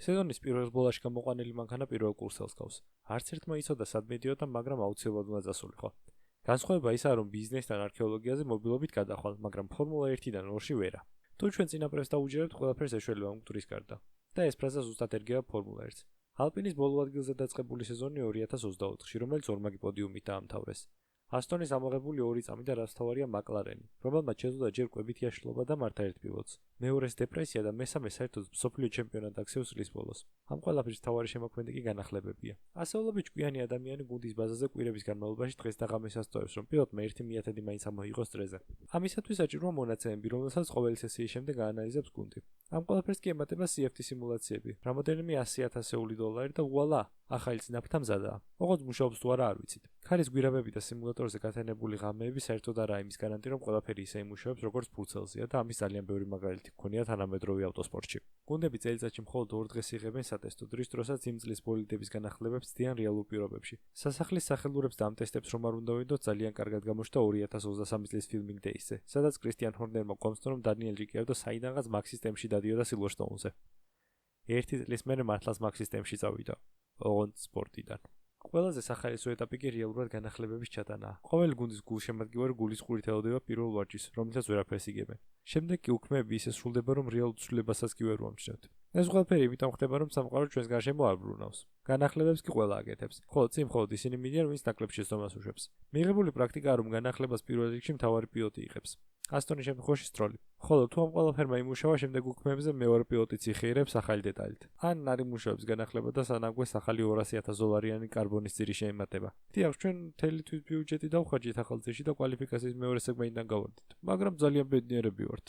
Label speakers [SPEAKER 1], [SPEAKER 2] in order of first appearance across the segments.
[SPEAKER 1] სეზონის პირველ ბოლოში გამოყვანილი მანქანა პირველ კურსელს გავს. არც ერთმა იცოდა სად მიდიოდა, მაგრამ აუცილებლად უნდა წასულიყო. განსხვავება ისაა, რომ ბიზნესთან არქეოლოგიაზე მობილობით გადახვალ, მაგრამ ფორმულა 1-დან 2-ში ვერა. თუ ჩვენ წინაპრებს დაუჯერებთ, ყველაფერს ეშველება მკვდრის გარდა. და ეს ფრაზა ზუსტად ერგება ფორმულა 1-ს. ალპინის ბოლო ადგილზე დაწყებული სეზონი 2024-ში, რომელიც ორმაგი პოდიუმით დაამთავრეს. ასტონის ამოღებული 2 წამი და რასთავარია მაკლარენი, რომელმაც შეძლო ჯერ კვებითი აშლილობა და მართა ერთ პილოტს. მეორეს დეპრესია და მესამე საერთოდ მსოფლიო ჩემპიონად აქცევს წლის ბოლოს. ამ ყველაფრის მთავარი შემოქმედი კი განახლებებია. ასეულობით ჭკვიანი ადამიანი გუნდის ბაზაზე კვირების განმავლობაში დღეს და ღამეს ასწავებს, რომ პილოტმა 1/10 მაინც ამოიღოს წრეზე. ამისათვის საჭიროა მონაცემები, რომელსაც ყოველი სესიის შემდეგ აანალიზებს გუნდი. ამ ყველაფერს კი ემატება CFD სიმულაციები, რამოდენიმე $100,000 და უალა, ახალი წინაფრთა მზადაა. ოღონდ მუშაობს თუ არა არ ვიცით. ქარის გვირაბები და სიმულატორზე გათენებული ღამეები საერთოდ არაა იმის გარანტი, რომ ყველაფერი ისე იმუშავებს, როგორც ფურცელზეა და ამის ძალიან ბევრი მაგალითი გქონია თანამედროვე ავტოსპორტში. გუნდები წელიწადში მხოლოდ 2 დღეს იღებენ სატესტოდ, რის დროსაც იმ წლის ბოლიდების განახლებებს ცდიან რეალურ პირობებში. სასახლის სახელურებს და ამ ტესტებს რომ არ უნდა ვიდოთ, ძალიან კარგად გამოჩნდა 2023 წლის ფილმინგ დეისზე, სადაც კრისტიან ჰორნერმა კონსტო რომ დანიელ რიკიარდო საიდანღაც მაგ სისტემში დადიოდა სილვერსტოუნზე. ერთი წლის მერე მართლაც მაგ სისტემში წავიდა. ოღონდ სპორტიდან. ყველაზე სახალისო ეტაპი კი რეალურად განახლებების ჩატანაა. ყოველი გუნდის გულშემატკივარი გულის ყურით ელოდება პირველ ვარჯიშს, რომლითაც ვერაფერს იგებენ. შემდეგ კი უქმეები ისე სრულდება, რომ რეალურ ცვლილებასაც კი ვერ უამჩნევთ. ეს ყველაფერი იმიტომ ხდება, რომ სამყარო ჩვენს გარშემო არ ბრუნავს. განახლებებს კი ყველა აკეთებს. ხოლო წინ მხოლოდ ისინი მიდიან, ვინც ნაკლებ შეცდომას უშვებს. მიღებული პრაქტიკაა, რომ განახლებას პირველ რიგში მთავარი პილოტი იღებს. ასტონის შემთხვევაში სტროლი. ხოლო თუ ამ ყველაფერმა იმუშავა, შემდეგ უქმეებზე მეორე პილოტიც იხიერებს ახალი დეტალით. ან არ იმუშავებს განახლება და სანაგვეს ახალი $200,000 კარბონის ძირი შეემატება. დიახ, ჩვენ მთელი თვითბიუჯეტი დავხვაჭით ახალ ძირში და კვალიფიკაციის მეორე სეგმენტიდან გავარდით. მაგრამ ძალიან ბედნიერები ვართ.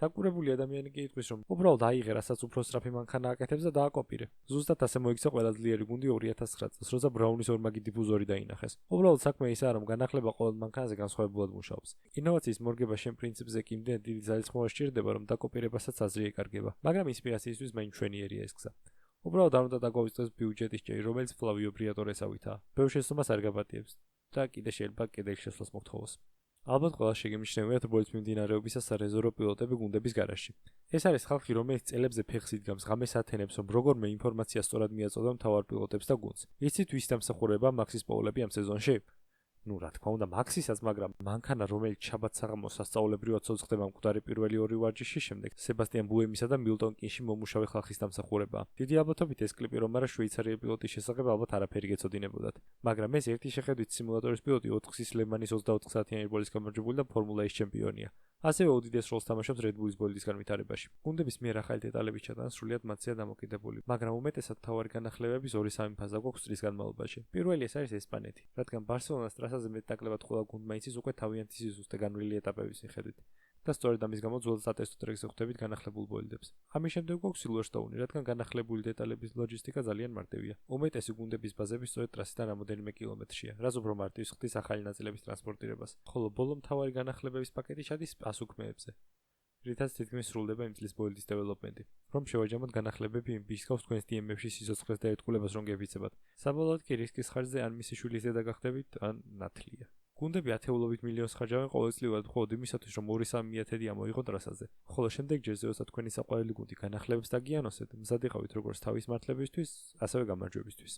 [SPEAKER 1] დაკვირვებული ადამიანი კი იტყვის, რომ უბრალოდ აიღე, რასაც უფრო სწრაფი მანქანა აკეთებს და დააკოპირე. ზუსტად ასე მოიქცა ყველა ძლიერი გუნდი 2009 წელს, როცა ბრაუნის ორმაგი დიფუზორი დაინახეს. უბრალოდ საქმე ისაა, რომ განახლება ყოველ მანქანაზე განსხვავებულად მუშაობს. ინოვაციის მორგება შენ პრინციპზე კი იმდენად დიდი ძალისხმევა სჭირდება, რომ დაკოპირებასაც აზრი ეკარგება. მაგრამ ინსპირაციისთვის მაინც მშვენიერია ეს გზა. უბრალოდ არ უნდა დაგვავიწყდეს ბიუჯეტის ჭერი, რომელიც ფლავიო ბრიატორესავითაა. ბევრ შეცდომას არ გაბატიებს და კიდე შეიძლება კედელი შესვლას მოგთხოვოს. ალბათ ყველა შეგემიჩნევიათ რბოლის მიმდინარეობისას სარეზერვო პილოტები გუნდების გარაჟში. ეს არის ხალხი, რომელიც წელებზე ფეხს იდგამს, ღამეს ათენებს, რომ როგორმე ინფორმაცია სწორად მიაწოდა მთავარ პილოტებს და გუნდს. იცით ვის დამსახურება მაქსის პოულები ამ სეზონში? ნუ რა თქმა უნდა მაქსისაც, მაგრამ მანქანა, რომელიც შაბათ საღამოს სასწაულებრივად ცოცხლდება მკვდარი პირველი 2 ვარჯიშის შემდეგ, სებასტიან ბუემისა და მილტონ კინში მომუშავე ხალხის დამსახურებაა. დიდი ალბათობით ეს კლიპი რომ არა შვეიცარიელი პილოტის შესახებ ალბათ არაფერი გეცოდინებოდათ. მაგრამ ეს ერთი შეხედვით სიმულატორის პილოტი 4-ის ლემანის 24 საათიანი რბოლის გამარჯვებული და ფორმულა 1 ჩემპიონია. ასევე უდიდეს როლს თამაშობს Red Bull-ის ბოლიდისგან ვითარებაში. გუნდების მიერ ახალი დეტალების ჩატანა სრულიად მათზეა დამოკიდებული, მაგრამ უმეტესად მთავარი განახლებების 2-3 ფაზა გვაქვს წლის განმავლობაში. პირველი ეს არის ესპანეთი, რადგან ბარსელონას ტრასაზე მეტნაკლებად ყველა გუნდმა იცის უკვე თავიანთი სიზუსტე განვლილი ეტაპების მიხედვით. და სწორედ ამის გამო ძველ სატესტო ტრეკზე ხვდებით განახლებულ ბოლიდებს. ამის შემდეგ გვაქვს Silverstone, რადგან განახლებული დეტალების ლოჯისტიკა ძალიან მარტივია. უმეტესი გუნდების ბაზები სწორედ ტრასიდან რამოდენიმე კილომეტრშია, რაც უფრო მარტივს ხდის ახალი ნაწილების ტრანსპორტირებას. ხოლო ბოლო მთავარი განახლებების პაკეტი ჩადის პასუქმეებზე, რითაც თითქმის სრულდება იმ წლის ბოლიდის დეველოპმენტი. რომ შევაჯამოთ განახლებები იმ ბიშკავს თქვენს DM-ებში სიცოცხლეს და ერთგულებას რომ გეფიცებათ. საბოლოოდ კი რისკის ხარჯზე ან მისი შვილის დედა გახდებით, ან ნათლია. გუნდები ათეულობით მილიონს ხარჯავენ ყოველწლიურად მხოლოდ იმისათვის, რომ 2-3 ამოიღონ ტრასაზე. ხოლო შემდეგ ჯერზე როცა თქვენი საყვარელი გუნდი განახლებებს დაგიანოსეთ, მზად იყავით როგორც თავის მართლებისთვის, ასევე გამარჯვებისთვის.